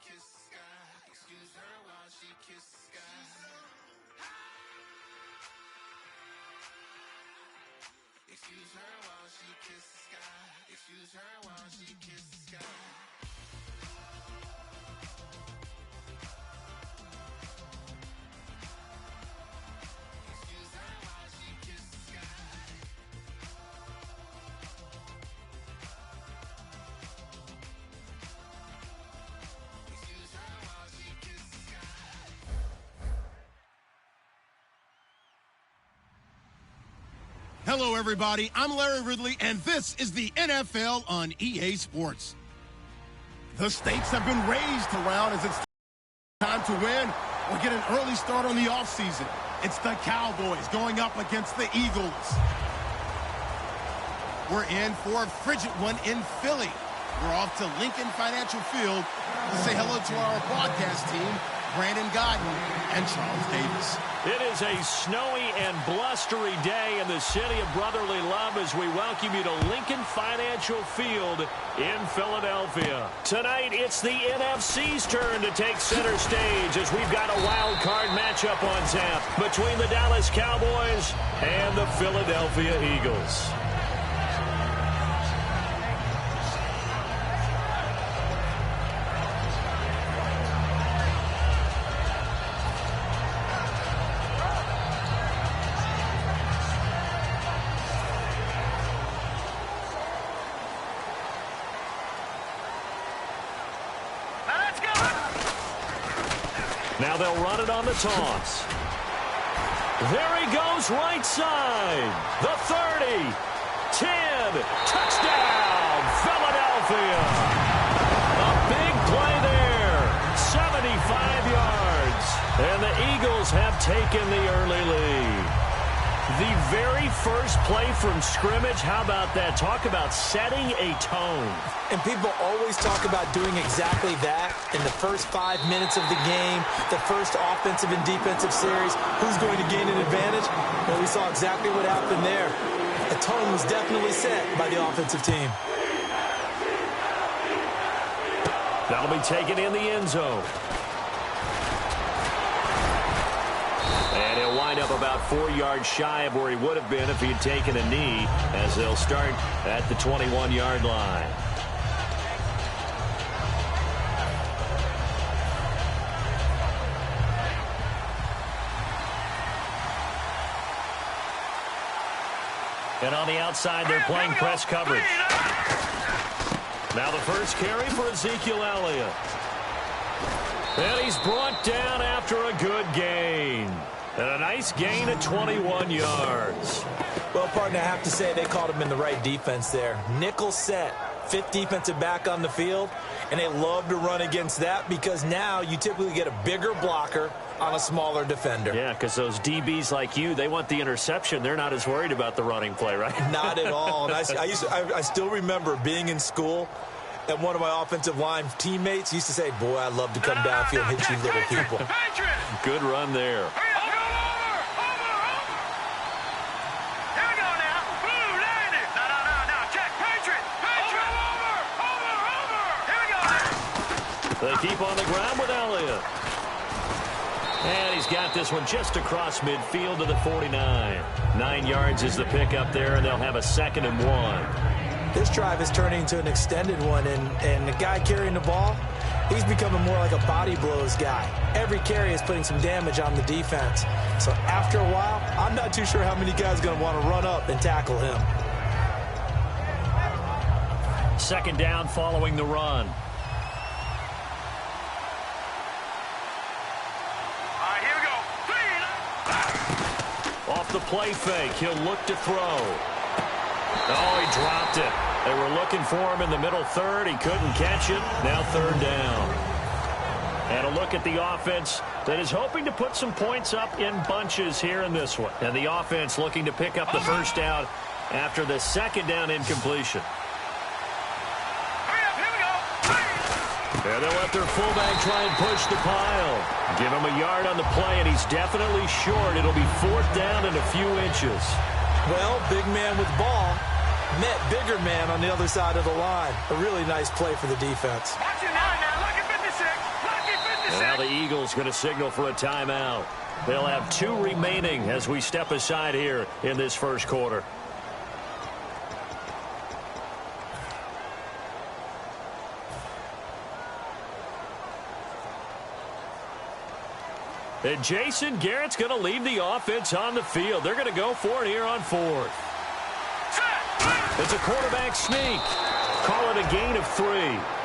kiss the sky. Excuse her while she kiss the sky. Excuse her while she kiss the sky. Excuse her while she kiss the sky. Hello, everybody. I'm Larry Ridley, and this is the NFL on EA Sports. The stakes have been raised around as it's time to win or get an early start on the offseason. It's the Cowboys going up against the Eagles. We're in for a frigid one in Philly. We're off to Lincoln Financial Field to say hello to our broadcast team, Brandon Godden and Charles Davis. It is a snowy and blustery day in the city of brotherly love as we welcome you to Lincoln Financial Field in Philadelphia. Tonight, it's the NFC's turn to take center stage as we've got a wild card matchup on tap between the Dallas Cowboys and the Philadelphia Eagles. Now they'll run it on the toss. There he goes right side. The 30, 10, touchdown, Philadelphia. A big play there, 75 yards. And the Eagles have taken the early lead. The very first play from scrimmage, how about that? Talk about setting a tone. And people always talk about doing exactly that in the first 5 minutes of the game, the first offensive and defensive series. Who's going to gain an advantage? Well, we saw exactly what happened there. The tone was definitely set by the offensive team. That'll be taken in the end zone. And he'll wind up about 4 yards shy of where he would have been if he had taken a knee, as they'll start at the 21-yard line. And on the outside, they're playing press coverage. Now the first carry for Ezekiel Elliott. And he's brought down after a good gain. And a nice gain of 21 yards. Well, partner, I have to say they called him in the right defense there. Nickel set, fifth defensive back on the field, and they love to run against that because now you typically get a bigger blocker on a smaller defender. Yeah, because those DBs like you, they want the interception. They're not as worried about the running play, right? Not at all. And I still remember being in school, and one of my offensive line teammates used to say, boy, I'd love to come downfield and hit you little people. Good run there. They keep on the ground with Elliott. And he's got this one just across midfield to the 49. 9 yards is the pickup there, and they'll have a 2nd and 1. This drive is turning into an extended one, and the guy carrying the ball, he's becoming more like a body blows guy. Every carry is putting some damage on the defense. So after a while, I'm not too sure how many guys are going to want to run up and tackle him. 2nd down following the run. Off the play fake, he'll look to throw. Oh, he dropped it. They were looking for him in the middle third. He couldn't catch it. Now 3rd down. And a look at the offense that is hoping to put some points up in bunches here in this one. And the offense looking to pick up the first down after the 2nd down incompletion. And they'll let their fullback try and push the pile. Give him a yard on the play, and he's definitely short. It'll be 4th down and a few inches. Well, big man with ball met bigger man on the other side of the line. A really nice play for the defense. Watch it now. Look at 56. the Eagles going to signal for a timeout. They'll have 2 remaining as we step aside here in this first quarter. And Jason Garrett's going to leave the offense on the field. They're going to go for it here on 4th. It's a quarterback sneak. Call it a gain of 3.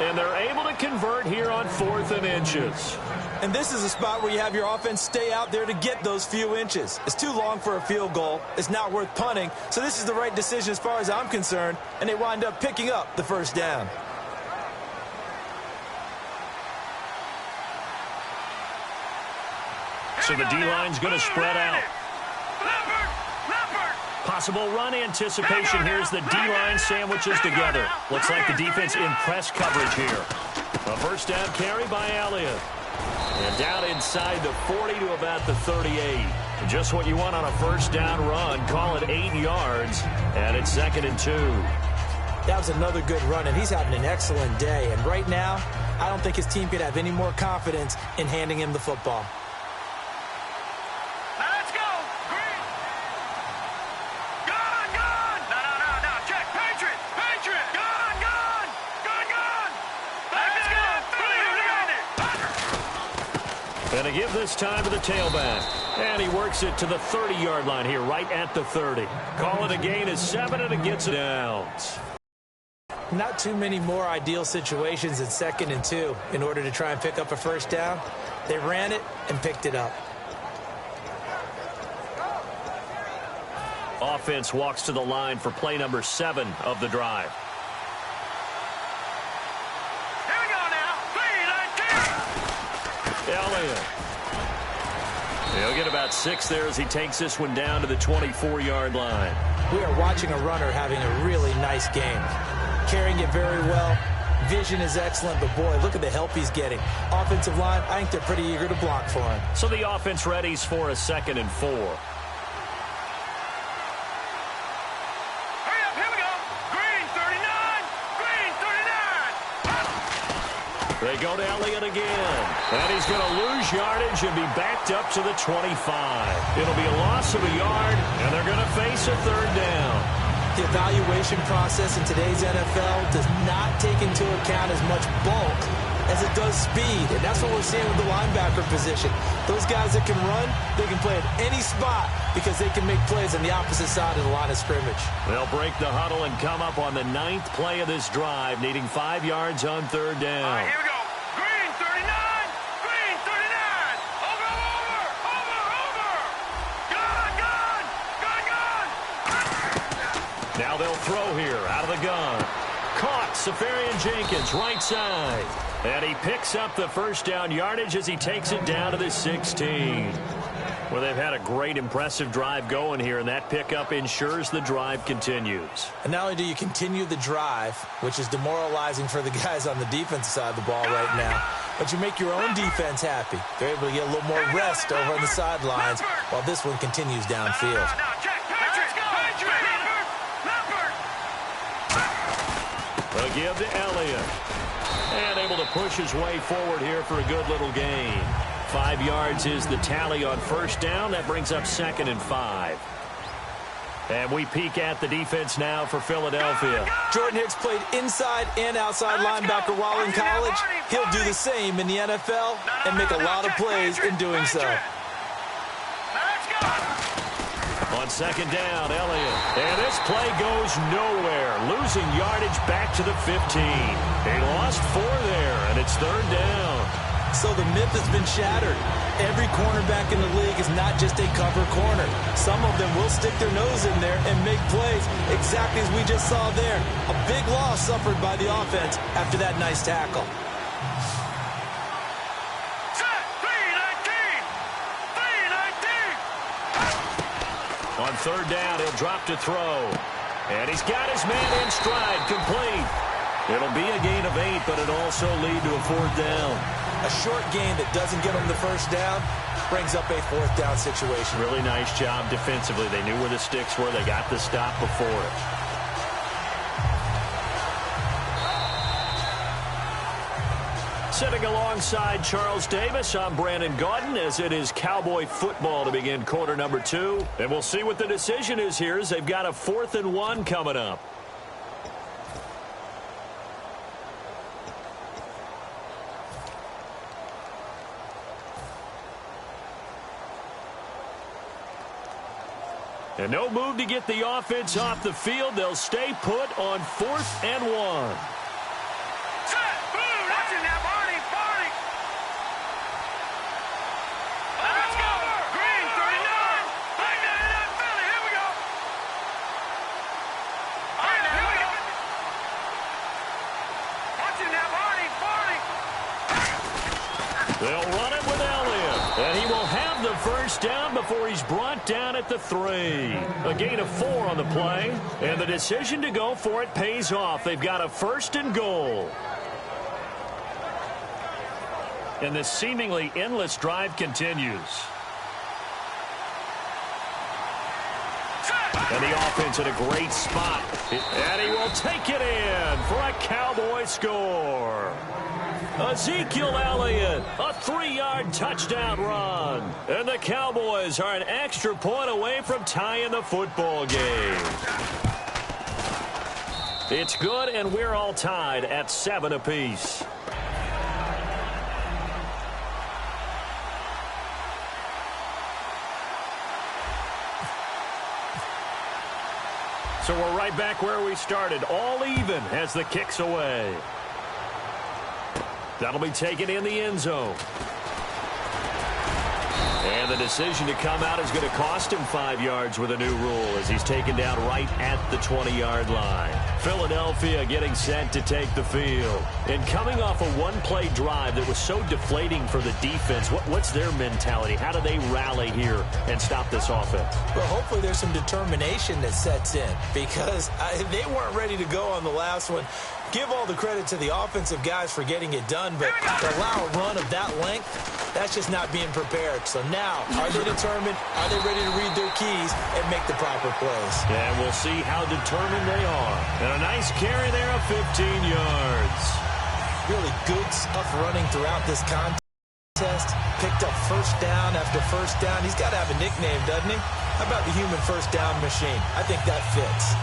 And they're able to convert here on 4th and inches. And this is a spot where you have your offense stay out there to get those few inches. It's too long for a field goal. It's not worth punting. So this is the right decision as far as I'm concerned. And they wind up picking up the first down. So the D-line's going to spread out. Possible run anticipation. Here's the D-line sandwiches together. Looks like the defense in press coverage here. A first down carry by Elliott. And down inside the 40 to about the 38. Just what you want on a first down run. Call it 8 yards. And it's 2nd and 2. That was another good run, and he's having an excellent day. And right now, I don't think his team could have any more confidence in handing him the football. And a give this time to the tailback. And he works it to the 30-yard line here, right at the 30. Call it a gain of 7, and it gets it down. Not too many more ideal situations in 2nd and 2 in order to try and pick up a first down. They ran it and picked it up. Offense walks to the line for play number 7 of the drive. Elliott. He'll get about 6 there as he takes this one down to the 24-yard line. We are watching a runner having a really nice game. Carrying it very well. Vision is excellent, but boy, look at the help he's getting. Offensive line, I think they're pretty eager to block for him. So the offense readies for a 2nd and 4. They go to Elliott again. And he's going to lose yardage and be backed up to the 25. It'll be a loss of a yard, and they're going to face a 3rd down. The evaluation process in today's NFL does not take into account as much bulk as it does speed. And that's what we're seeing with the linebacker position. Those guys that can run, they can play at any spot because they can make plays on the opposite side of the line of scrimmage. They'll break the huddle and come up on the 9th play of this drive, needing 5 yards on 3rd down. All right, here we go. Green, 39. Green, 39. Over. Gun. Now they'll throw here out of the gun. Caught, Safarian Jenkins, right side. And he picks up the first down yardage as he takes it down to the 16. Well, they've had a great, impressive drive going here, and that pickup ensures the drive continues. And not only do you continue the drive, which is demoralizing for the guys on the defensive side of the ball right now, but you make your own defense happy. They're able to get a little more rest over on the sidelines while this one continues downfield. They'll give to Elliott. And able to push his way forward here for a good little gain. 5 yards is the tally on first down. That brings up 2nd and 5. And we peek at the defense now for Philadelphia. Jordan Hicks played inside and outside linebacker while in college. He'll do the same in the NFL and make a lot of plays in doing so. On 2nd down, Elliott. And this play goes nowhere. Losing yardage back to the 15. They lost 4 there, and it's 3rd down. So the myth has been shattered. Every cornerback in the league is not just a cover corner. Some of them will stick their nose in there and make plays exactly as we just saw there. A big loss suffered by the offense after that nice tackle. On 3rd down, he'll drop to throw. And he's got his man in stride, complete. It'll be a gain of 8, but it'll also lead to a 4th down. A short gain that doesn't get them the first down brings up a 4th down situation. Really nice job defensively. They knew where the sticks were. They got the stop before it. Sitting alongside Charles Davis, I'm Brandon Gaudin, as it is Cowboy football to begin quarter number 2. And we'll see what the decision is here, as they've got a 4th and 1 coming up. And no move to get the offense off the field. They'll stay put on 4th and 1. They'll run it with Elliott, and he will have the first down before he's brought down at the 3. A gain of 4 on the play, and the decision to go for it pays off. They've got a 1st and goal. And this seemingly endless drive continues. And the offense in a great spot. And he will take it in for a Cowboy score. Ezekiel Elliott, a 3-yard touchdown run. And the Cowboys are an extra point away from tying the football game. It's good, and we're all tied at 7 apiece. So we're right back where we started, all even as the kick's away. That'll be taken in the end zone. And the decision to come out is going to cost him 5 yards with a new rule, as he's taken down right at the 20-yard line. Philadelphia getting set to take the field. And coming off a one-play drive that was so deflating for the defense, what's their mentality? How do they rally here and stop this offense? Well, hopefully there's some determination that sets in, because they weren't ready to go on the last one. Give all the credit to the offensive guys for getting it done, but to allow a run of that length, that's just not being prepared. So now, are they determined? Are they ready to read their keys and make the proper plays? And we'll see how determined they are. And a nice carry there of 15 yards. Really good stuff running throughout this contest. Picked up first down after first down. He's got to have a nickname, doesn't he? How about the human first down machine? I think that fits.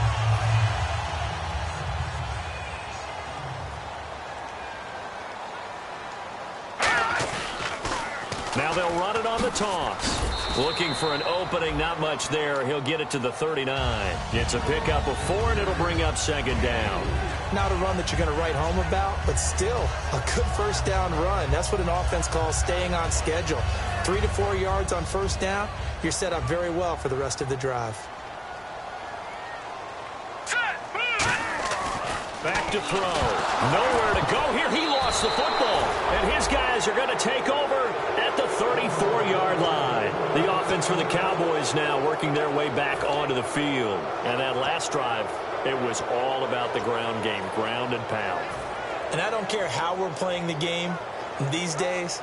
Now they'll run it on the toss. Looking for an opening, not much there. He'll get it to the 39. It's a pickup of 4, and it'll bring up 2nd down. Not a run that you're going to write home about, but still a good first down run. That's what an offense calls staying on schedule. 3 to 4 yards on first down, you're set up very well for the rest of the drive. Back to throw. Nowhere to go here. He lost the football. And his guys are going to take over at the 34-yard line. The offense for the Cowboys now working their way back onto the field. And that last drive, it was all about the ground game, ground and pound. And I don't care how we're playing the game these days,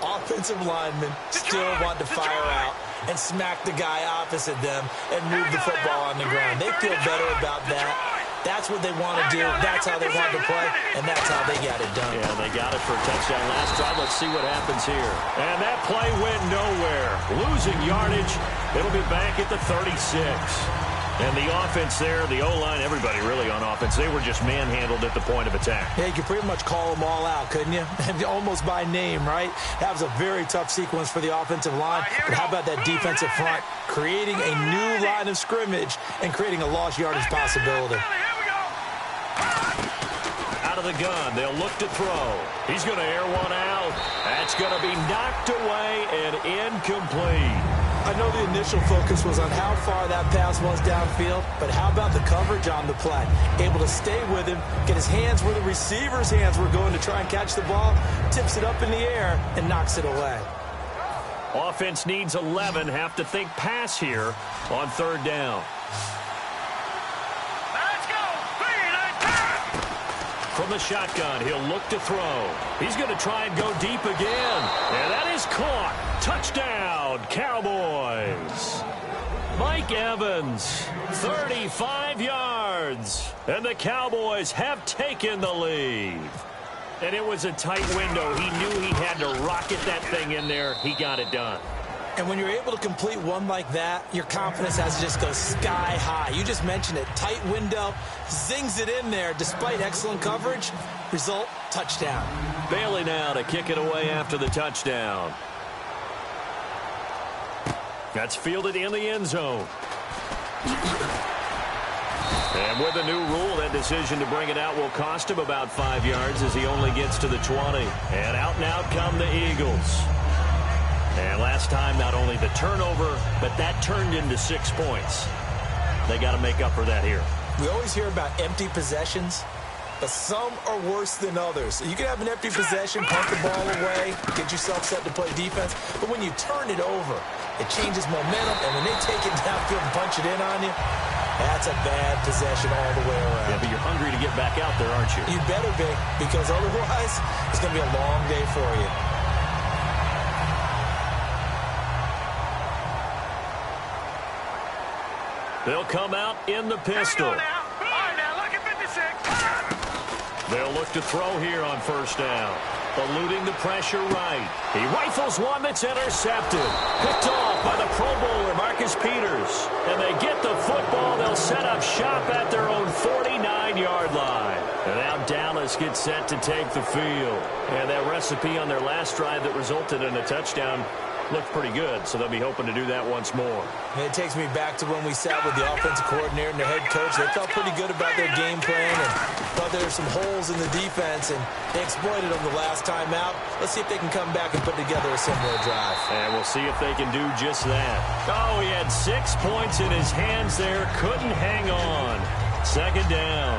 offensive linemen still want to fire out and smack the guy opposite them and move the football on the ground. They feel better about that. That's what they want to do. That's how they want to play, and that's how they got it done. Yeah, they got it for a touchdown last drive. Let's see what happens here. And that play went nowhere. Losing yardage. It'll be back at the 36. And the offense there, the O-line, everybody really on offense, they were just manhandled at the point of attack. Yeah, you could pretty much call them all out, couldn't you? Almost by name, right? That was a very tough sequence for the offensive line. But how about that defensive front creating a new line of scrimmage and creating a lost yardage possibility? Out of the gun, they'll look to throw. He's going to air one out. That's going to be knocked away and incomplete. I know the initial focus was on how far that pass was downfield, but how about the coverage on the play? Able to stay with him, get his hands where the receiver's hands were going to try and catch the ball, tips it up in the air, and knocks it away. Offense needs 11. Have to think pass here on 3rd down. Let's go! 3, 9, 10! From the shotgun, he'll look to throw. He's going to try and go deep again. And that is caught. Touchdown, Cowboys. Mike Evans, 35 yards. And the Cowboys have taken the lead. And it was a tight window. He knew he had to rocket that thing in there. He got it done. And when you're able to complete one like that, your confidence has to just go sky high. You just mentioned it. Tight window, zings it in there despite excellent coverage. Result, touchdown. Bailey now to kick it away after the touchdown. That's fielded in the end zone. And with a new rule, that decision to bring it out will cost him about 5 yards as he only gets to the 20. And out come the Eagles. And last time, not only the turnover, but that turned into 6 points. They got to make up for that here. We always hear about empty possessions, but some are worse than others. You can have an empty possession, punt the ball away, get yourself set to play defense, but when you turn it over, it changes momentum, and when they take it downfield and punch it in on you, that's a bad possession all the way around. Yeah, but you're hungry to get back out there, aren't you? You better be, because otherwise, it's going to be a long day for you. They'll come out in the pistol. All right, now, look at 56. They'll look to throw here on first down. Eluding the pressure right. He rifles one that's intercepted. Picked off by the Pro Bowler, Marcus Peters. And they get the football. They'll set up shop at their own 49-yard line. And now Dallas gets set to take the field. And that recipe on their last drive that resulted in a touchdown looked pretty good, so they'll be hoping to do that once more. And it takes me back to when we sat with the offensive coordinator and the head coach. They felt pretty good about their game plan and thought there were some holes in the defense, and they exploited them the last time out. Let's see if they can come back and put together a similar drive. And we'll see if they can do just that. Oh, he had 6 points in his hands there. Couldn't hang on. Second down.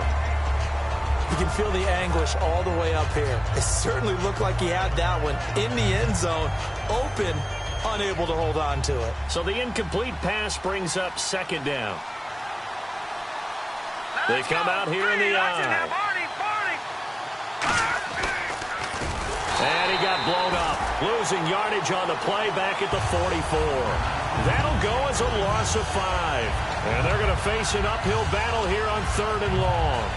You can feel the anguish all the way up here. It certainly looked like he had that one in the end zone, open, unable to hold on to it. So the incomplete pass brings up second down. They come out here in the eye. And he got blown up, losing yardage on the play back at the 44. That'll go as a loss of 5. And they're going to face an uphill battle here on 3rd and long.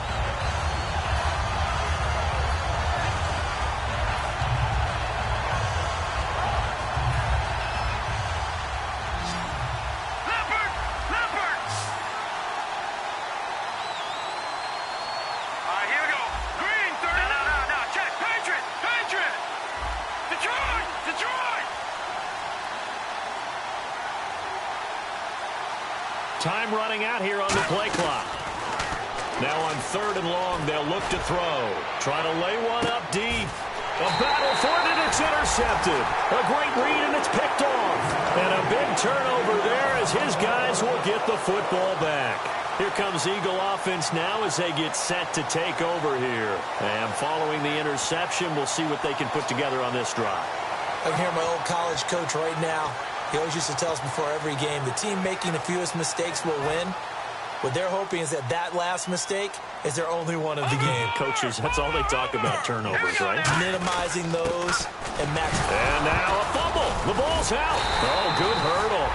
Time running out here on the play clock. Now on 3rd and long, they'll look to throw. Try to lay one up deep. A battle for it, and it's intercepted. A great read, and it's picked off. And a big turnover there as his guys will get the football back. Here comes Eagle offense now as they get set to take over here. And following the interception, we'll see what they can put together on this drive. I can hear my old college coach right now. He always used to tell us before every game, the team making the fewest mistakes will win. What they're hoping is that that last mistake is their only one of the game. Coaches, that's all they talk about, turnovers, right? Minimizing those and maximizing. And now a fumble. The ball's out. Oh, good hurdle.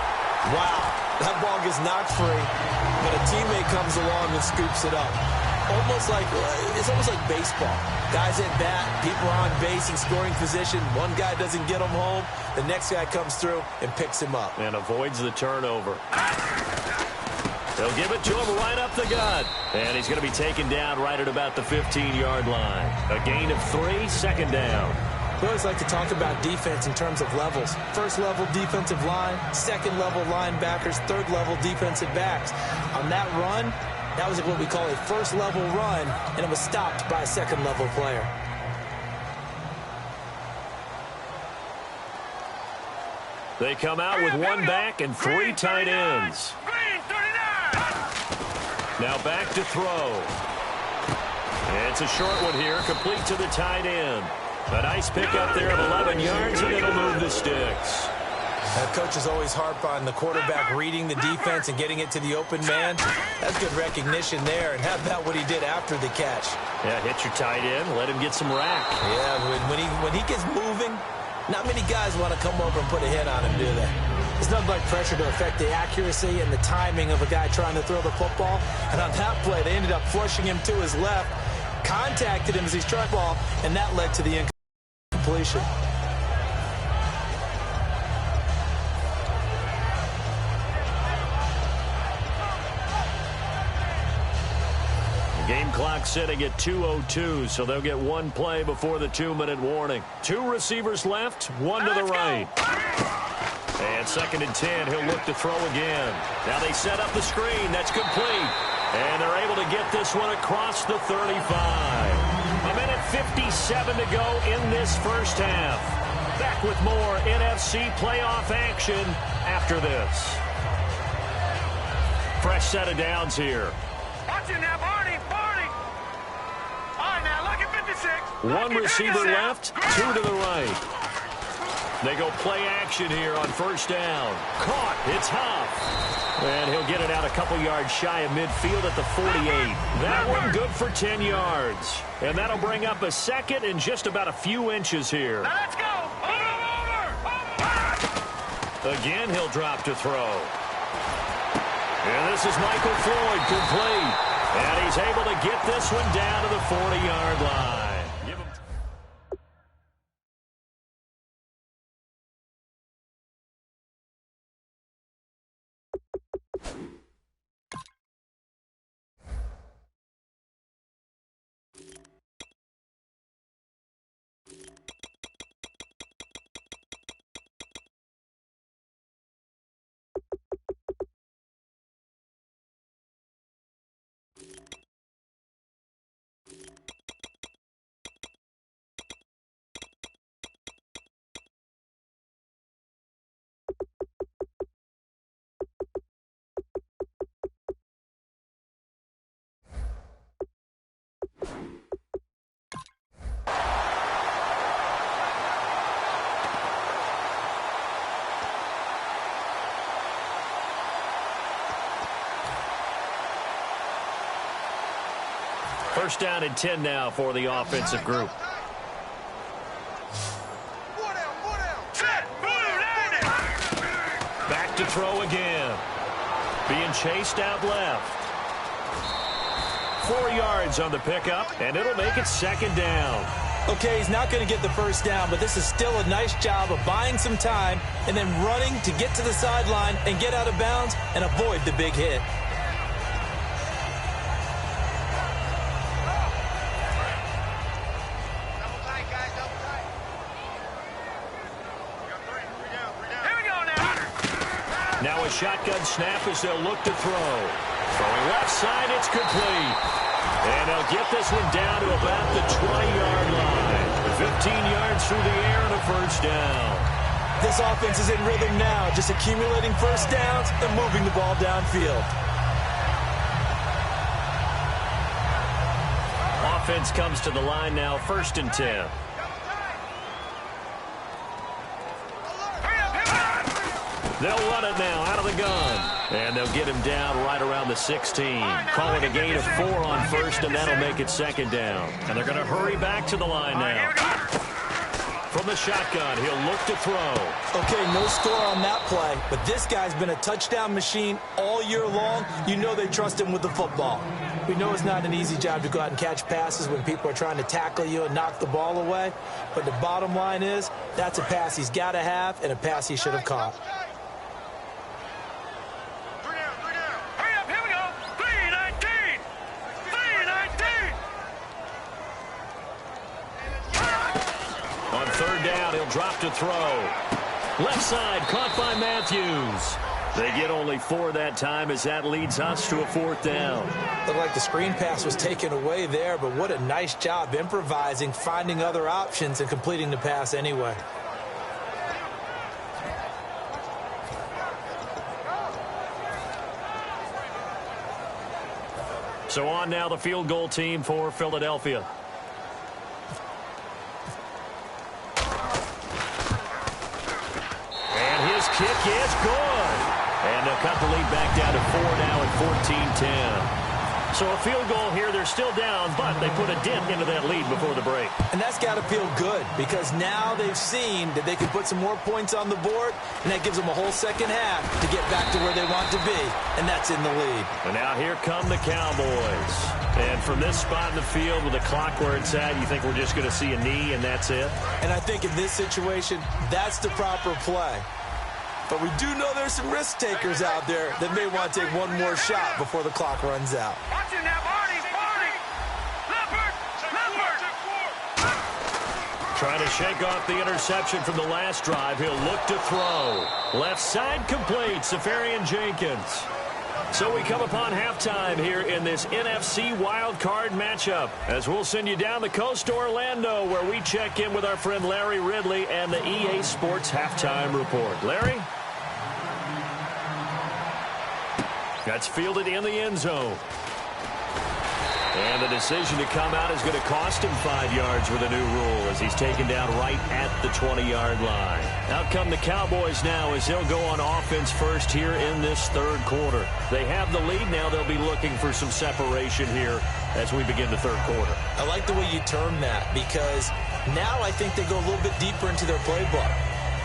Wow, that ball gets knocked free, but a teammate comes along and scoops it up. It's almost like baseball. Guys at bat, people are on base in scoring position. One guy doesn't get him home. The next guy comes through and picks him up. And avoids the turnover. They'll give it to him right up the gut. And he's going to be taken down right at about the 15-yard line. A gain of 3, second down. We always like to talk about defense in terms of levels. First level defensive line, second level linebackers, third level defensive backs. On that run, that was what we call a first level run, and it was stopped by a second level player. They come out with one back and 3 tight ends. Now back to throw. It's a short one here, complete to the tight end. A nice pick up there of 11 yards, and it'll move the sticks. Coaches always harp on the quarterback reading the defense and getting it to the open man. That's good recognition there, and how about what he did after the catch? Yeah, hit your tight end, let him get some rack. Yeah, when he gets moving, not many guys want to come over and put a hit on him, do they? There's nothing like pressure to affect the accuracy and the timing of a guy trying to throw the football. And on that play, they ended up flushing him to his left. contacted him as he's trying to ball, and that led to the incompletion. Game clock sitting at 2:02, so they'll get one play before the 2-minute warning. 2 receivers left, 1 to the right. And 2nd and 10, he'll look to throw again. Now they set up the screen. That's complete. And they're able to get this one across the 35. 1:57 to go in this first half. Back with more NFC playoff action after this. Fresh set of downs here. Watch it now, Barney. All right, now, look at 56. 1 receiver left, 2 to the right. They go play action here on first down. Caught. It's Huff. And he'll get it out a couple yards shy of midfield at the 48. That one good for 10 yards. And that'll bring up a 2nd and just about a few inches here. Now let's go. Over. Again, he'll drop to throw. And this is Michael Floyd, complete. And he's able to get this one down to the 40-yard line. First down and 10 now for the offensive group. Back to throw again. Being chased out left. 4 yards on the pickup, and it'll make it 2nd down. Okay, he's not going to get the first down, but this is still a nice job of buying some time and then running to get to the sideline and get out of bounds and avoid the big hit. Now a shotgun snap as they'll look to throw. Throwing left side, it's complete. And they'll get this one down to about the 20-yard line. 15 yards through the air and a first down. This offense is in rhythm now, just accumulating first downs and moving the ball downfield. Offense comes to the line now, 1st and 10. They'll run it now out of the gun. And they'll get him down right around the 16. Call it a gain of 4 on first, and that'll make it 2nd down. And they're going to hurry back to the line now. From the shotgun, he'll look to throw. Okay, no score on that play, but this guy's been a touchdown machine all year long. You know they trust him with the football. We know it's not an easy job to go out and catch passes when people are trying to tackle you and knock the ball away. But the bottom line is, that's a pass he's got to have and a pass he should have caught. Drop to throw. Left side, caught by Matthews. They get only 4 that time as that leads us to a 4th down. Looked like the screen pass was taken away there, but what a nice job improvising, finding other options, and completing the pass anyway. So on now the field goal team for Philadelphia. Kick is good. And they'll cut the lead back down to 4 now at 14-10. So a field goal here, they're still down, but they put a dent into that lead before the break. And that's got to feel good because now they've seen that they can put some more points on the board, and that gives them a whole second half to get back to where they want to be, and that's in the lead. And now here come the Cowboys. And from this spot in the field with the clock where it's at, you think we're just going to see a knee and that's it? And I think in this situation, that's the proper play. But we do know there's some risk takers out there that may want to take one more shot before the clock runs out. Watch it now, Barney. Leopard. Trying to shake off the interception from the last drive. He'll look to throw. Left side complete, Safarian Jenkins. So we come upon halftime here in this NFC wildcard matchup as we'll send you down the coast to Orlando where we check in with our friend Larry Ridley and the EA Sports Halftime Report. Larry? That's fielded in the end zone. And the decision to come out is going to cost him 5 yards with a new rule as he's taken down right at the 20-yard line. Out come the Cowboys now as they'll go on offense first here in this third quarter. They have the lead now. They'll be looking for some separation here as we begin the third quarter. I like the way you term that because now I think they go a little bit deeper into their playbook.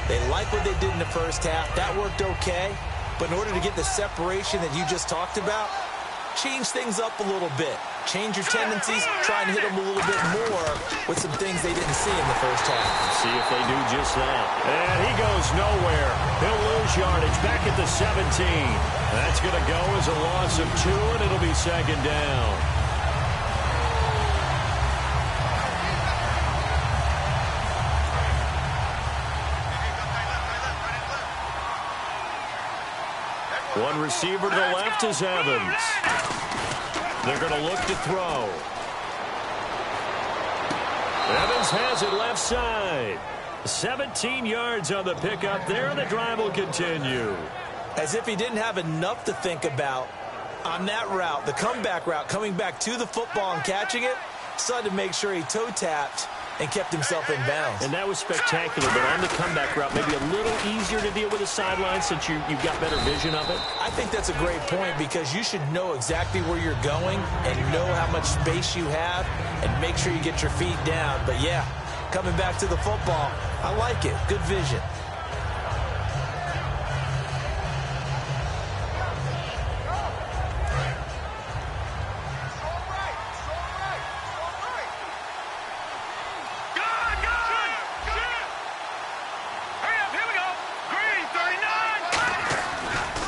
They like what they did in the first half. That worked okay. But in order to get the separation that you just talked about, change things up a little bit. Change your tendencies, try and hit them a little bit more with some things they didn't see in the first half. See if they do just that. And he goes nowhere. He'll lose yardage back at the 17. That's going to go as a loss of 2, and it'll be second down. One receiver to the left is Evans. They're going to look to throw. Evans has it left side. 17 yards on the pickup there, and the drive will continue. As if he didn't have enough to think about on that route, the comeback route, coming back to the football and catching it, decided to make sure he toe-tapped and kept himself in bounds. And that was spectacular, but on the comeback route, maybe a little easier to deal with the sideline since you've got better vision of it? I think that's a great point because you should know exactly where you're going and know how much space you have and make sure you get your feet down. But, yeah, coming back to the football, I like it. Good vision.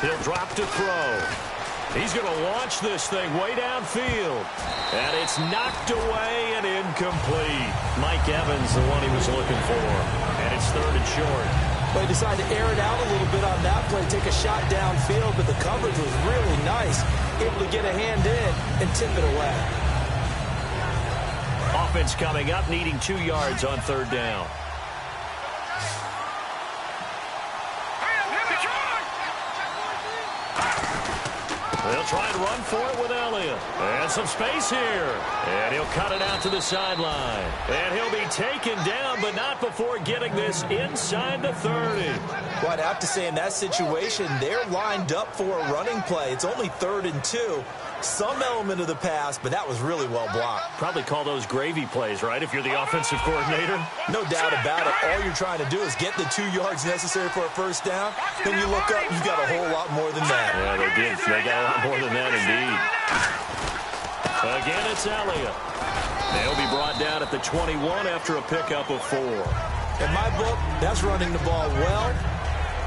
He'll drop to throw. He's going to launch this thing way downfield. And it's knocked away and incomplete. Mike Evans, the one he was looking for. And it's third and short. Well, he decided to air it out a little bit on that play, take a shot downfield, but the coverage was really nice. Able to get a hand in and tip it away. Offense coming up, needing 2 yards on third down. They'll try and run for it with Elliott. And some space here. And he'll cut it out to the sideline. And he'll be taken down, but not before getting this inside the 30. Well, I'd have to say in that situation, they're lined up for a running play. It's only 3rd and 2. Some element of the pass, but that was really well blocked. Probably call those gravy plays, right, if you're the offensive coordinator? No doubt about it. All you're trying to do is get the 2 yards necessary for a first down. Then you look up, you got a whole lot more than that. Yeah, they did. They got a lot more than that, indeed. Again, it's Elliott. They'll be brought down at the 21 after a pickup of 4. In my book, that's running the ball well,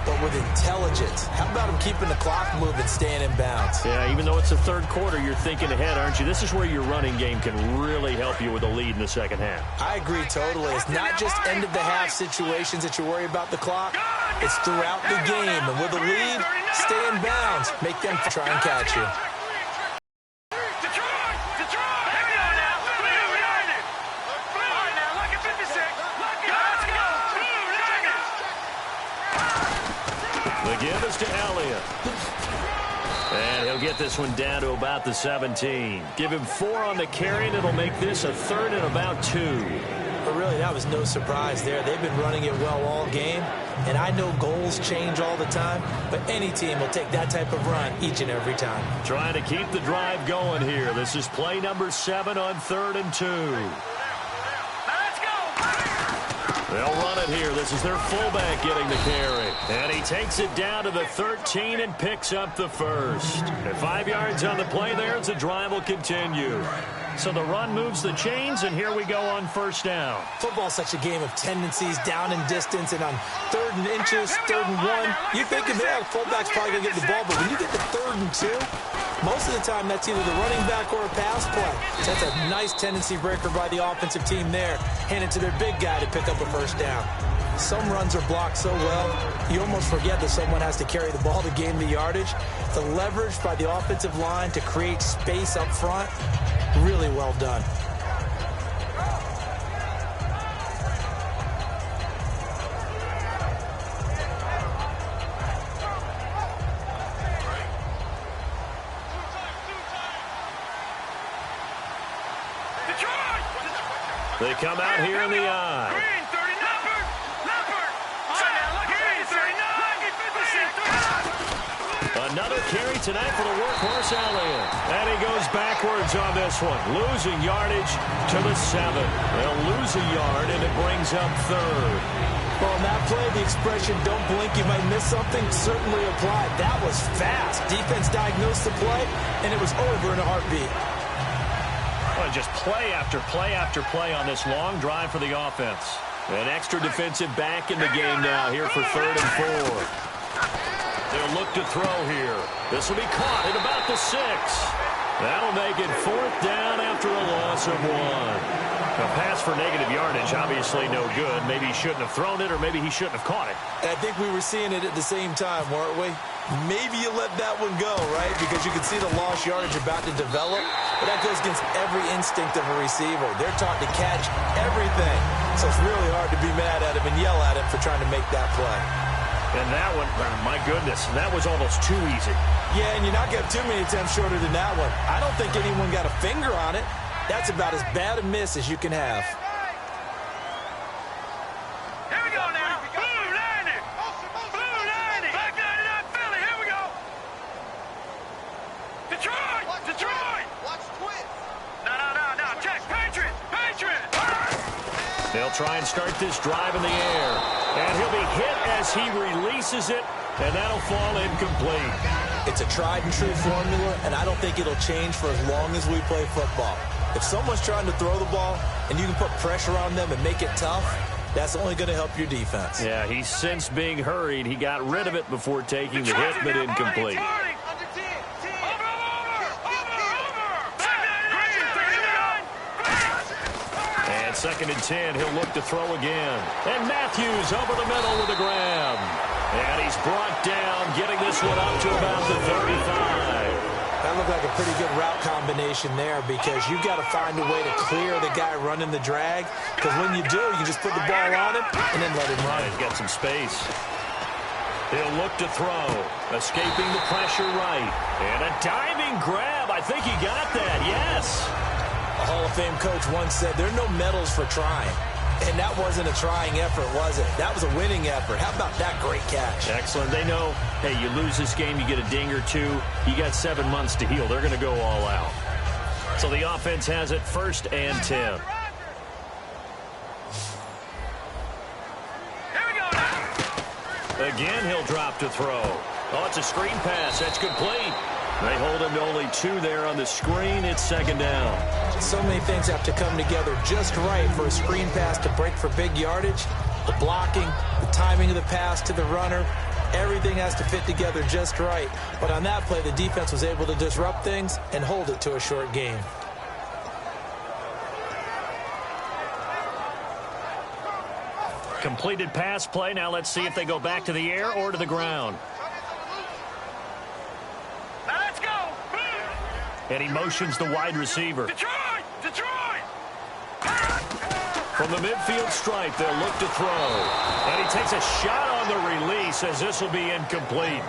but with intelligence. How about him keeping the clock moving, staying in bounds? Yeah, even though it's the third quarter, you're thinking ahead, aren't you? This is where your running game can really help you with a lead in the second half. I agree totally. It's not just end-of-the-half situations that you worry about the clock. It's throughout the game. And with a lead, stay in bounds. Make them try and catch you. The give is to Elliott. And he'll get this one down to about the 17. Give him 4 on the carry, and it'll make this a 3rd and about 2. But really, that was no surprise there. They've been running it well all game, and I know goals change all the time, but any team will take that type of run each and every time. Trying to keep the drive going here. This is play number 7 on 3rd and 2. Let's go. They'll run it here. This is their fullback getting the carry. And he takes it down to the 13 and picks up the first. At 5 yards on the play there, as the drive will continue. So the run moves the chains, and here we go on 1st down. Football's such a game of tendencies, down and distance, and on 3rd and inches, 3rd and 1, you think, yeah, fullback's probably going to get the ball, but when you get to 3rd and 2, most of the time that's either the running back or a pass play. So that's a nice tendency breaker by the offensive team there. Hand it to their big guy to pick up a 1st down. Some runs are blocked so well, you almost forget that someone has to carry the ball to gain the yardage. The leverage by the offensive line to create space up front, really well done. They come out here in the I. Green, 30, Leopard. Green, 39. Another carry tonight for the workhorse Elliott. And he goes backwards on this one, losing yardage to the 7. They'll lose a yard, and it brings up 3rd. Well, on that play, the expression, don't blink, you might miss something, certainly applied. That was fast. Defense diagnosed the play, and it was over in a heartbeat. Well, just play after play after play on this long drive for the offense. An extra defensive back in the game now here for 3rd and 4. They'll look to throw here. This will be caught at about the 6. That'll make it 4th down after a loss of 1. A pass for negative yardage, obviously no good. Maybe he shouldn't have thrown it, or maybe he shouldn't have caught it. I think we were seeing it at the same time, weren't we? Maybe you let that one go, right? Because you can see the lost yardage about to develop. But that goes against every instinct of a receiver. They're taught to catch everything. So it's really hard to be mad at him and yell at him for trying to make that play. And that one, my goodness, that was almost too easy. Yeah, and you're not getting too many attempts shorter than that one. I don't think anyone got a finger on it. That's about as bad a miss as you can have. Here we go now. Blue 90. Blue 90. Black 99 Philly. Here we go. Detroit. Watch twins. No. Check. Patriot. They'll try and start this drive in the air. And he'll be hit as he releases it, and that'll fall incomplete. It's a tried and true formula, and I don't think it'll change for as long as we play football. If someone's trying to throw the ball and you can put pressure on them and make it tough, that's only going to help your defense. Yeah, he's since being hurried. He got rid of it before taking the hit, but incomplete. Under 10. And 2nd and 10, he'll look to throw again. And Matthews over the middle with a grab. And he's brought down, getting this one up to about the 35. That looked like a pretty good route combination there because you've got to find a way to clear the guy running the drag. Because when you do, you just put the ball on him and then let him run. He's got some space. He'll look to throw, escaping the pressure right. And a diving grab. I think he got that, yes. A Hall of Fame coach once said, there are no medals for trying. And that wasn't a trying effort, was it? That was a winning effort. How about that great catch? Excellent. They know, hey, you lose this game, you get a ding or two. You got 7 months to heal. They're going to go all out. So the offense has it 1st and 10. Here we go now. Again, he'll drop to throw. Oh, it's a screen pass. That's complete. They hold him to only 2 there on the screen. It's 2nd down. So many things have to come together just right for a screen pass to break for big yardage. The blocking, the timing of the pass to the runner, everything has to fit together just right. But on that play, the defense was able to disrupt things and hold it to a short game. Completed pass play. Now let's see if they go back to the air or to the ground. Now let's go. And he motions the wide receiver. Detroit. From the midfield stripe, they'll look to throw. And he takes a shot on the release as this will be incomplete.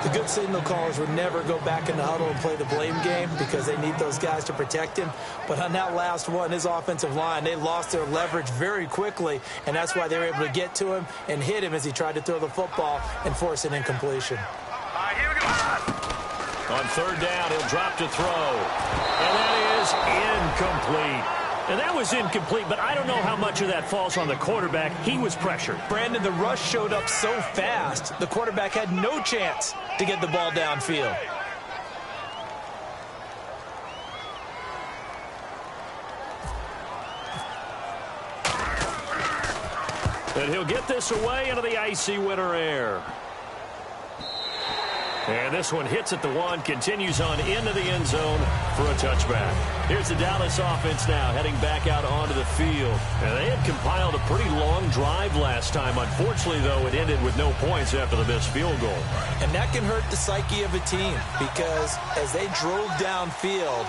The good signal callers would never go back in the huddle and play the blame game because they need those guys to protect him. But on that last one, his offensive line, they lost their leverage very quickly, and that's why they were able to get to him and hit him as he tried to throw the football and force an incompletion. All right, here we go. On third down, he'll drop to throw. And that is incomplete. And that was incomplete, but I don't know how much of that falls on the quarterback. He was pressured. Brandon, the rush showed up so fast, the quarterback had no chance to get the ball downfield. And he'll get this away into the icy winter air. And this one hits at the one, continues on into the end zone for a touchback. Here's the Dallas offense now heading back out onto the field. And they had compiled a pretty long drive last time. Unfortunately, though, it ended with no points after the missed field goal. And that can hurt the psyche of a team because as they drove downfield,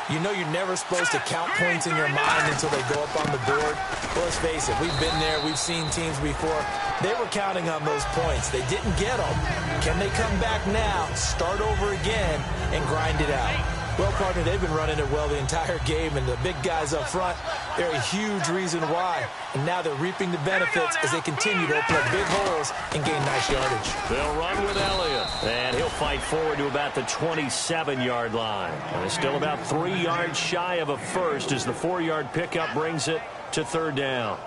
you know you're never supposed to count points in your mind until they go up on the board. Well, let's face it, we've been there. We've seen teams before. They were counting on those points. They didn't get them. Can they come back now, start over again, and grind it out? Well, partner, they've been running it well the entire game, and the big guys up front, they're a huge reason why. And now they're reaping the benefits as they continue to open up big holes and gain nice yardage. They'll run with Elliott, and he'll fight forward to about the 27-yard line. And it's still about 3 yards shy of a first as the 4-yard pickup brings it to third down.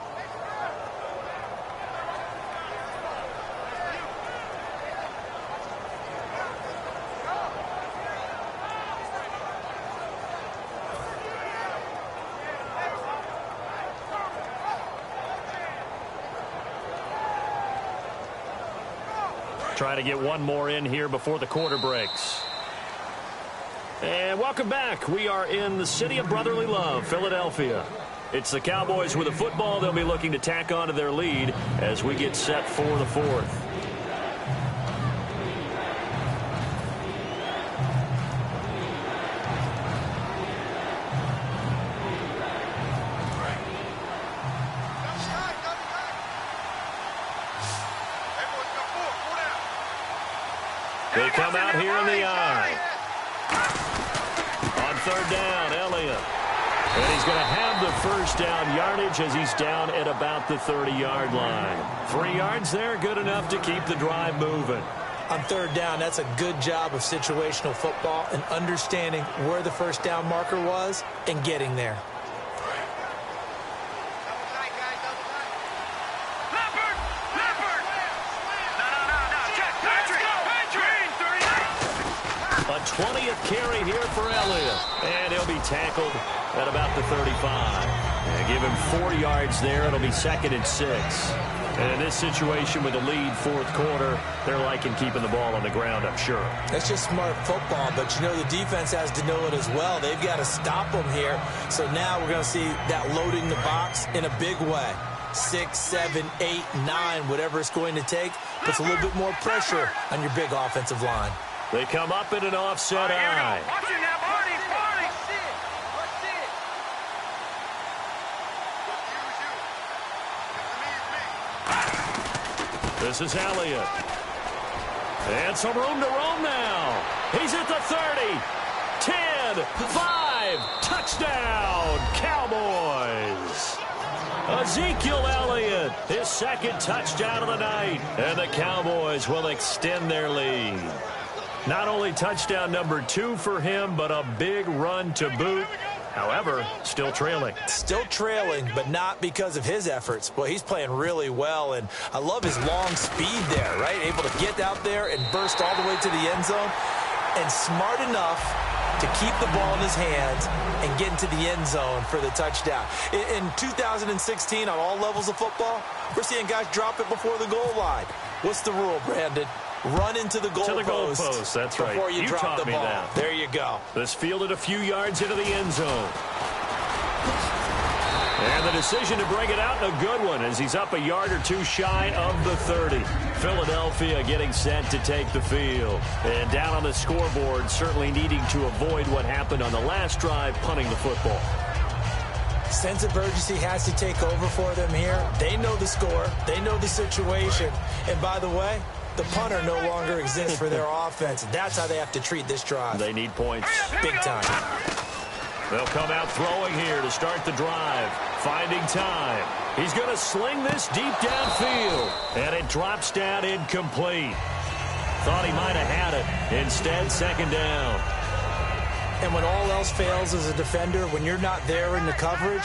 Trying to get one more in here before the quarter breaks. And welcome back. We are in the city of brotherly love, Philadelphia. It's the Cowboys with a football. They'll be looking to tack on to their lead as we get set for the fourth. They come out here in the eye. On third down, Elliott. And he's going to have the first down yardage as he's down at about the 30-yard line. 3 yards there, good enough to keep the drive moving. On third down, that's a good job of situational football and understanding where the first down marker was and getting there. A 20th carry here for Elliott. And he'll be tackled at about the 35. And give him 4 yards there. It'll be 2nd and 6. And in this situation with the lead fourth quarter, they're liking keeping the ball on the ground, I'm sure. That's just smart football, but you know the defense has to know it as well. They've got to stop them here. So now we're going to see that loading the box in a big way. 6, 7, 8, 9, whatever it's going to take, puts a little bit more pressure on your big offensive line. They come up in an offset eye. Watch it now, Barney, Barney. This is Elliott. And some room to roam now. He's at the 30. 10, 5, touchdown, Cowboys. Ezekiel Elliott, his 2nd touchdown of the night. And the Cowboys will extend their lead. Not only touchdown number 2 for him, but a big run to boot. However, still trailing. Still trailing, but not because of his efforts. Well, he's playing really well, and I love his long speed there, right? Able to get out there and burst all the way to the end zone, and smart enough to keep the ball in his hands and get into the end zone for the touchdown. In 2016, on all levels of football, we're seeing guys drop it before the goal line. What's the rule, Brandon? Run into the goalpost. That's right. Before you drop the ball. That. There you go. This fielded a few yards into the end zone. And the decision to bring it out in a good one as he's up a yard or 2 shy of the 30. Philadelphia getting set to take the field. And down on the scoreboard, certainly needing to avoid what happened on the last drive, punting the football. sense of urgency has to take over for them here. They know the score. They know the situation. And by the way, the punter no longer exists for their offense. That's how they have to treat this drive. They need points. Big time. They'll come out throwing here to start the drive. Finding time. He's going to sling this deep downfield. And it drops down incomplete. Thought he might have had it. Instead, second down. And when all else fails as a defender, when you're not there in the coverage,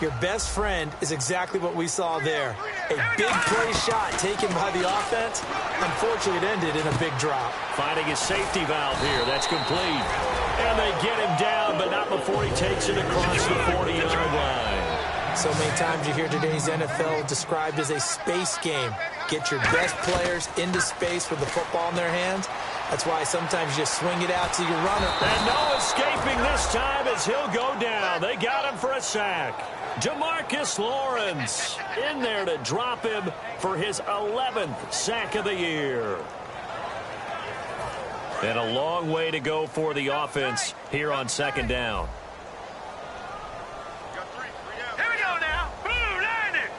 your best friend is exactly what we saw there. A big play shot taken by the offense. Unfortunately, it ended in a big drop. Finding his safety valve here. That's complete. And they get him down, but not before he takes it across the 40-yard line. So many times you hear today's NFL described as a space game. Get your best players into space with the football in their hands. That's why sometimes you just swing it out to your runner. And no escaping this time as he'll go down. They got him for a sack. Demarcus Lawrence in there to drop him for his 11th sack of the year. And a long way to go for the offense here on second down. Here we go now. Boom, landed.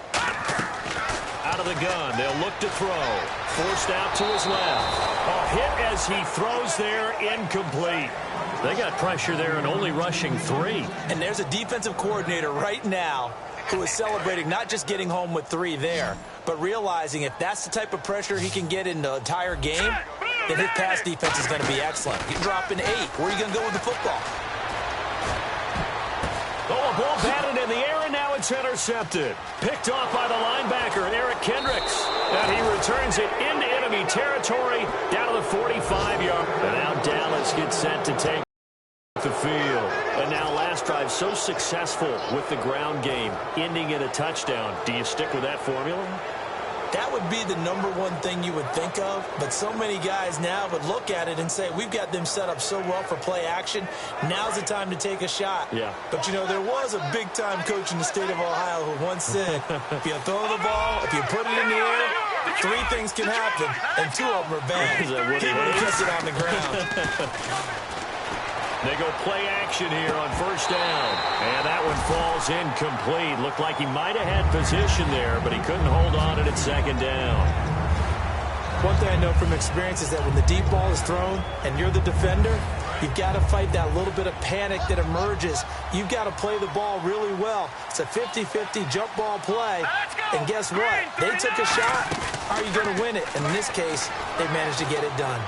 Out of the gun, they'll look to throw. Forced out to his left. A hit as he throws there, incomplete. They got pressure there and only rushing 3. And there's a defensive coordinator right now who is celebrating not just getting home with 3 there, but realizing if that's the type of pressure he can get in the entire game, then his pass defense is going to be excellent. You're dropping 8. Where are you going to go with the football? Oh, a ball batted in the air, and now it's intercepted. Picked off by the linebacker, Eric Kendricks. And he returns it into enemy territory down to the 45-yard. And now Dallas gets set to take the field. And now last drive so successful with the ground game, ending in a touchdown. Do you stick with that formula? That would be the number one thing you would think of, but so many guys now would look at it and say, we've got them set up so well for play action, now's the time to take a shot. Yeah. But, you know, there was a big-time coach in the state of Ohio who once said, if you throw the ball, if you put it in the air, 3 things can happen, and 2 of them are bad. He would have kept it on the ground. They go play action here on first down. And that one falls incomplete. Looked like he might have had position there, but he couldn't hold on to it at second down. One thing I know from experience is that when the deep ball is thrown and you're the defender, you've got to fight that little bit of panic that emerges. You've got to play the ball really well. It's a 50-50 jump ball play. And guess what? They took a shot. Are you going to win it? And in this case, they managed to get it done.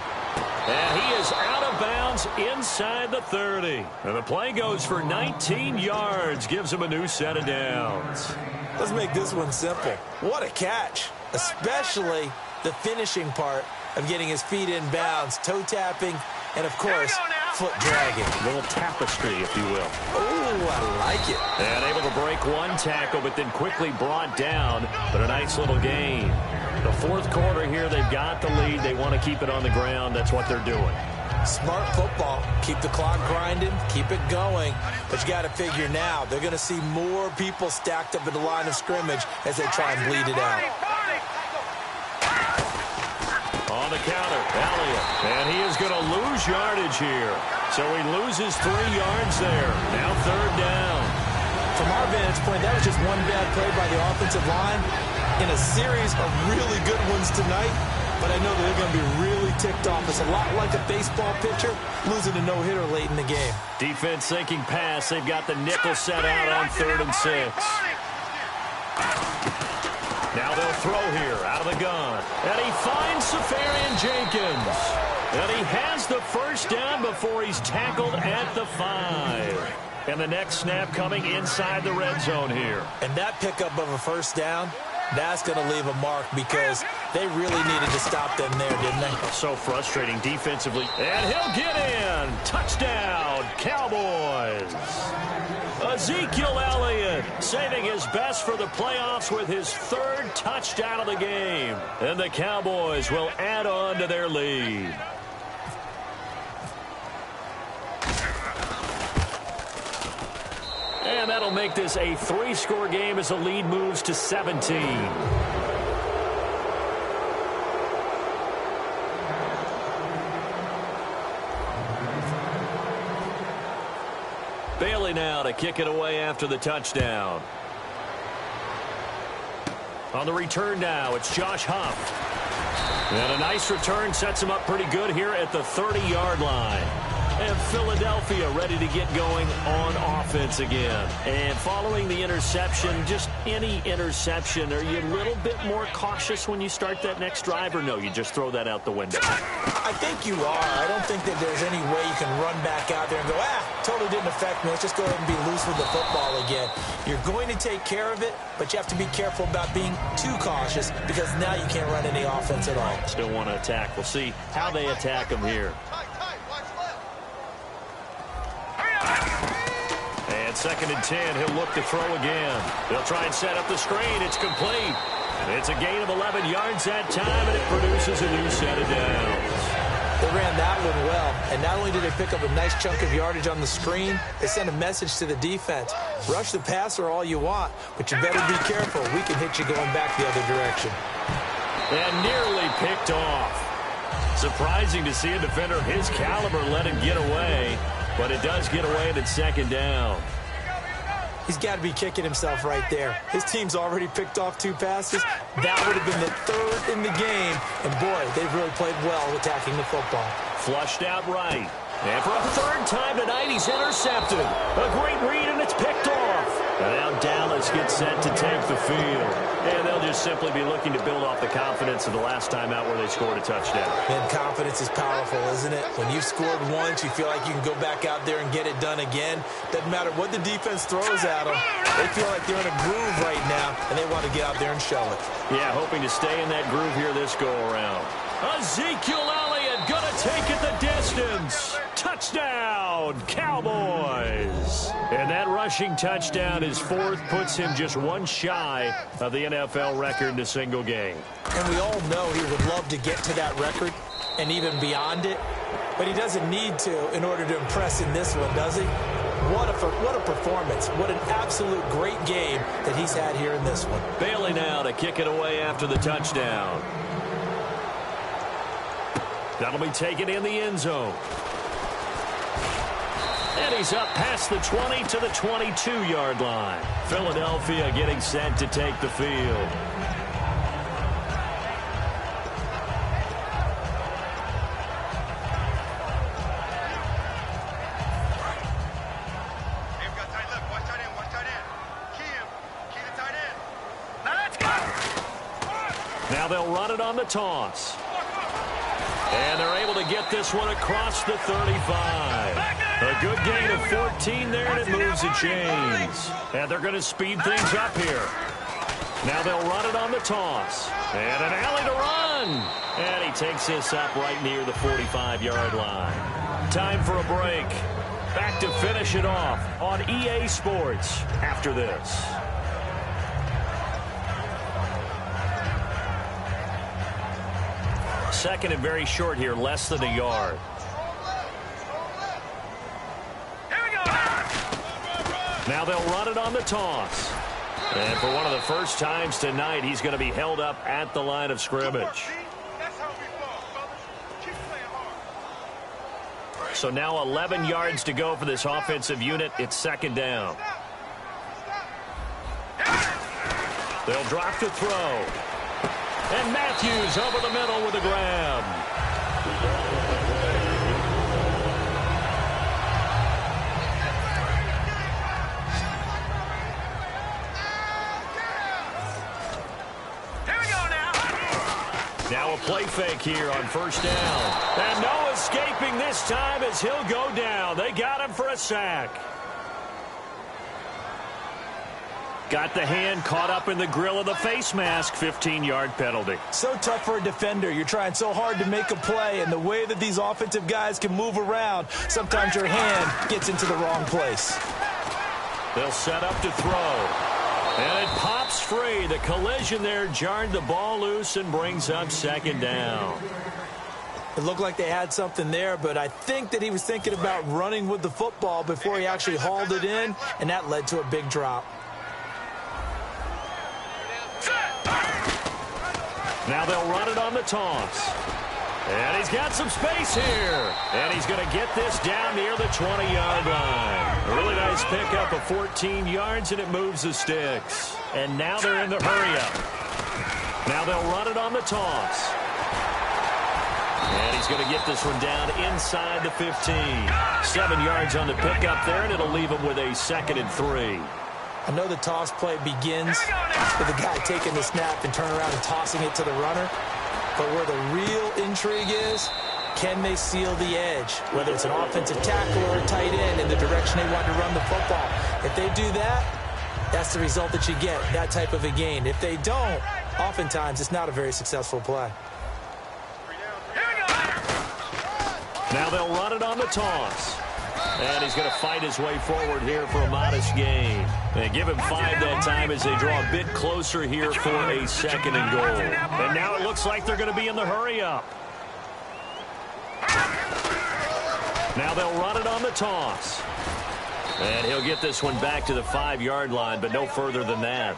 And he is out of bounds inside the 30. And the play goes for 19 yards. Gives him a new set of downs. Let's make this one simple. What a catch. Especially the finishing part of getting his feet in bounds, toe tapping, and, of course, foot dragging. A little tapestry, if you will. Oh, I like it. And able to break one tackle, but then quickly brought down. But a nice little gain. The fourth quarter here, they've got the lead. They want to keep it on the ground. That's what they're doing. Smart football. Keep the clock grinding. Keep it going. But you got to figure now, they're going to see more people stacked up at the line of scrimmage as they try and bleed it out. On the counter, Elliott. And he is going to lose yardage here. So he loses 3 yards there. Now third down. From our vantage point, that was just one bad play by the offensive line in a series of really good ones tonight. But I know that they're going to be really ticked off. It's a lot like a baseball pitcher losing a no-hitter late in the game. Defense sinking pass. They've got the nickel set out on 3rd and 6. Now they'll throw here out of the gun. And he finds Safarian Jenkins. And he has the first down before he's tackled at the 5. And the next snap coming inside the red zone here. And that pickup of a first down, that's going to leave a mark because they really needed to stop them there, didn't they? So frustrating defensively. And he'll get in. Touchdown, Cowboys. Ezekiel Elliott saving his best for the playoffs with his 3rd touchdown of the game. And the Cowboys will add on to their lead. And that'll make this a 3-score game as the lead moves to 17. Bailey now to kick it away after the touchdown. On the return now, it's Josh Huff. And a nice return sets him up pretty good here at the 30-yard line. And Philadelphia ready to get going on offense again. And following the interception, just any interception, are you a little bit more cautious when you start that next drive, or no, you just throw that out the window? I think you are. I don't think that there's any way you can run back out there and go, totally didn't affect me. Let's just go ahead and be loose with the football again. You're going to take care of it, but you have to be careful about being too cautious because now you can't run any offense at all. Still want to attack. We'll see how they attack them here. And 2nd and 10, he'll look to throw again. They'll try and set up the screen. It's complete. It's a gain of 11 yards that time, and it produces a new set of downs. They ran that one well, and not only did they pick up a nice chunk of yardage on the screen, they sent a message to the defense. Rush the passer all you want, but you better be careful. We can hit you going back the other direction. And nearly picked off. Surprising to see a defender of his caliber let him get away, but it does get away and it's 2nd down. He's got to be kicking himself right there. His team's already picked off 2 passes. That would have been the 3rd in the game. And, boy, they've really played well attacking the football. Flushed out right. And for a 3rd time tonight, he's intercepted. A great read, and it's picked off. And now Dallas gets set to take the field. And they'll just simply be looking to build off the confidence of the last time out where they scored a touchdown. And confidence is powerful, isn't it? When you've scored once, you feel like you can go back out there and get it done again. Doesn't matter what the defense throws at them. They feel like they're in a groove right now, and they want to get out there and show it. Yeah, hoping to stay in that groove here this go-around. Ezekiel Elliott gonna take it the distance. Touchdown, Cowboys. And that rushing touchdown, his 4th, puts him just one shy of the NFL record in a single game. And we all know he would love to get to that record and even beyond it, but he doesn't need to in order to impress in this one, does he? What a performance. What an absolute great game that he's had here in this one. Bailey now to kick it away after the touchdown. That'll be taken in the end zone. And he's up past the 20 to the 22-yard line. Philadelphia getting set to take the field. Now they'll run it on the toss. And they're able to get this one across the 35. A good gain of 14 there, and it moves the chains. And they're going to speed things up here. Now they'll run it on the toss. And an alley to run. And he takes this up right near the 45-yard line. Time for a break. Back to finish it off on EA Sports after this. Second and very short here, less than a yard. Now they'll run it on the toss. And for one of the first times tonight, he's going to be held up at the line of scrimmage. So now 11 yards to go for this offensive unit. It's 2nd down. They'll drop to throw. And Matthews over the middle with a grab. Now a play fake here on 1st down. And no escaping this time as he'll go down. They got him for a sack. Got the hand caught up in the grill of the face mask. 15-yard penalty. So tough for a defender. You're trying so hard to make a play, and the way that these offensive guys can move around, sometimes your hand gets into the wrong place. They'll set up to throw. And it pops free. The collision there jarred the ball loose and brings up 2nd down. It looked like they had something there, but I think that he was thinking about running with the football before he actually hauled it in, and that led to a big drop. Now they'll run it on the toss. And he's got some space here. And he's going to get this down near the 20-yard line. A really nice pickup of 14 yards, and it moves the sticks. And now they're in the hurry-up. Now they'll run it on the toss. And he's going to get this one down inside the 15. 7 yards on the pickup there, and it'll leave him with a 2nd and 3. I know the toss play begins with the guy taking the snap and turning around and tossing it to the runner. But where the real intrigue is, can they seal the edge? Whether it's an offensive tackle or a tight end in the direction they want to run the football. If they do that, that's the result that you get, that type of a gain. If they don't, oftentimes it's not a very successful play. Now they'll run it on the toss. And he's going to fight his way forward here for a modest gain. They give him 5 that time as they draw a bit closer here for a 2nd and goal. And now it looks like they're going to be in the hurry-up. Now they'll run it on the toss. And he'll get this one back to the 5-yard line, but no further than that.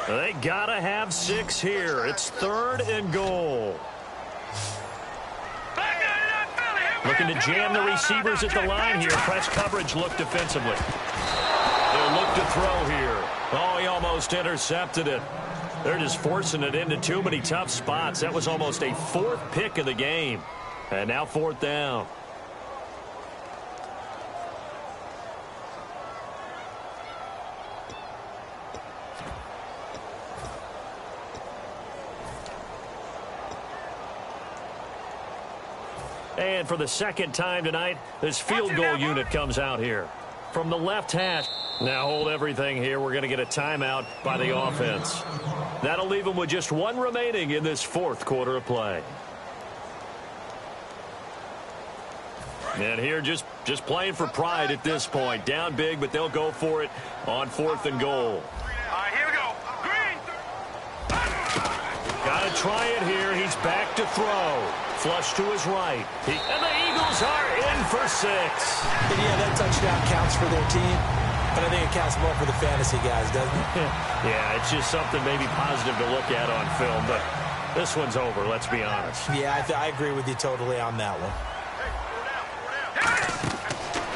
They gotta have 6 here. It's 3rd and goal. Looking to jam the receivers at the line here. Press coverage look defensively. They'll look to throw here. Oh, he almost intercepted it. They're just forcing it into too many tough spots. That was almost a 4th pick of the game. And now 4th down. And for the 2nd time tonight, this field goal unit comes out here. From the left hash. Now hold everything here. We're going to get a timeout by the offense. That'll leave them with just 1 remaining in this 4th quarter of play. And here just playing for pride at this point. Down big, but they'll go for it on 4th and goal. All right, here we go. Green. Got to try it here. He's back to throw. Flush to his right. And the Eagles are in for 6. And yeah, that touchdown counts for their team, but I think it counts more for the fantasy guys, doesn't it? Yeah, it's just something maybe positive to look at on film, but this one's over, let's be honest. Yeah, I agree with you totally on that one.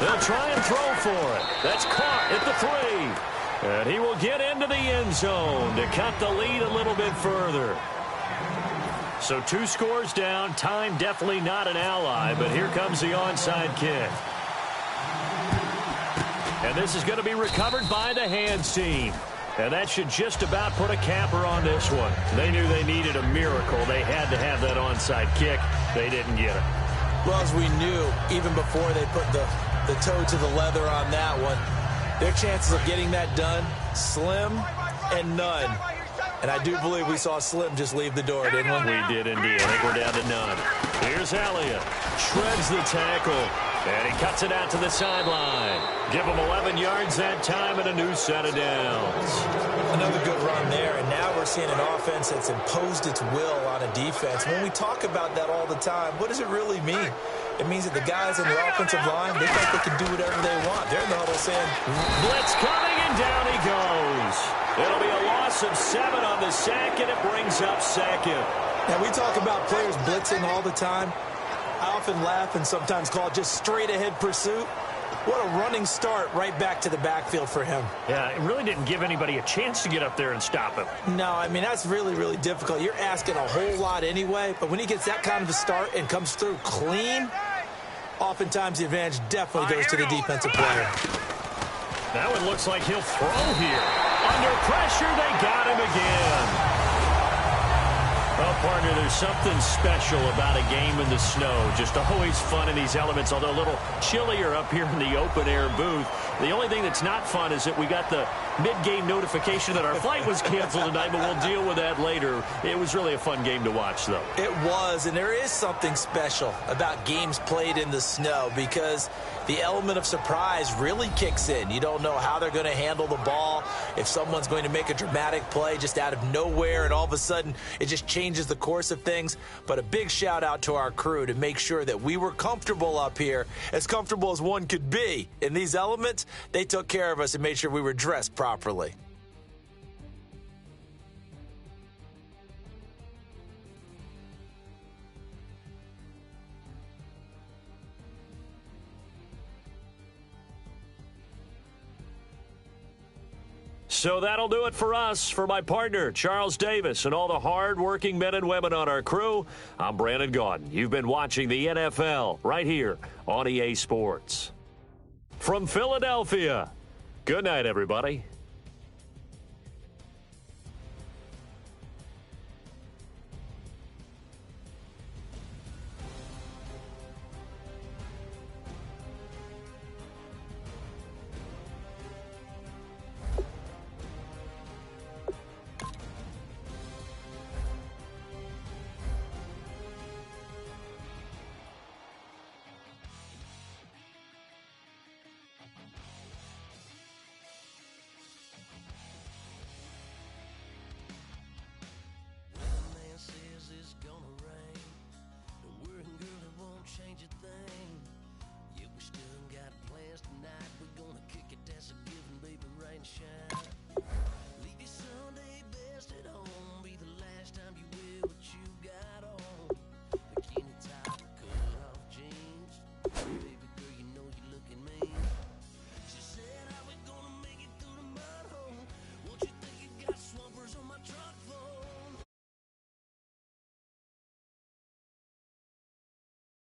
They'll try and throw for it. That's caught at the 3. And he will get into the end zone to cut the lead a little bit further. So 2 scores down. Time definitely not an ally, but here comes the onside kick. And this is going to be recovered by the hands team. And that should just about put a capper on this one. They knew they needed a miracle. They had to have that onside kick. They didn't get it. Well, as we knew, even before they put the toe to the leather on that one, their chances of getting that done, slim and none. And I do believe we saw Slim just leave the door, didn't we? We did indeed. I think we're down to none. Here's Elliott. Shreds the tackle. And he cuts it out to the sideline. Give him 11 yards that time and a new set of downs. Another good run there, and now we're seeing an offense that's imposed its will on a defense. When we talk about that all the time, what does it really mean? It means that the guys on the offensive line, they think they can do whatever they want. They're in the huddle saying, blitz coming, and down he goes. It'll be a loss of 7 on the sack, and it brings up 2nd. Now, we talk about players blitzing all the time. I often laugh and sometimes call it just straight-ahead pursuit. What a running start right back to the backfield for him. Yeah, it really didn't give anybody a chance to get up there and stop him. No, I mean, that's really, really difficult. You're asking a whole lot anyway, but when he gets that kind of a start and comes through clean, oftentimes the advantage definitely goes to the defensive player. Now it looks like he'll throw here. Under pressure, they got him again. Well, partner, there's something special about a game in the snow. Just always fun in these elements, although a little chillier up here in the open-air booth. The only thing that's not fun is that we got the mid-game notification that our flight was canceled tonight, but we'll deal with that later. It was really a fun game to watch, though. It was, and there is something special about games played in the snow because the element of surprise really kicks in. You don't know how they're going to handle the ball, if someone's going to make a dramatic play just out of nowhere, and all of a sudden it just changes the course of things. But a big shout out to our crew to make sure that we were comfortable up here, as comfortable as one could be. In these elements, they took care of us and made sure we were dressed properly. So that'll do it for us. For my partner, Charles Davis, and all the hard-working men and women on our crew, I'm Brandon Gaudin. You've been watching the NFL right here on EA Sports. From Philadelphia, good night, everybody.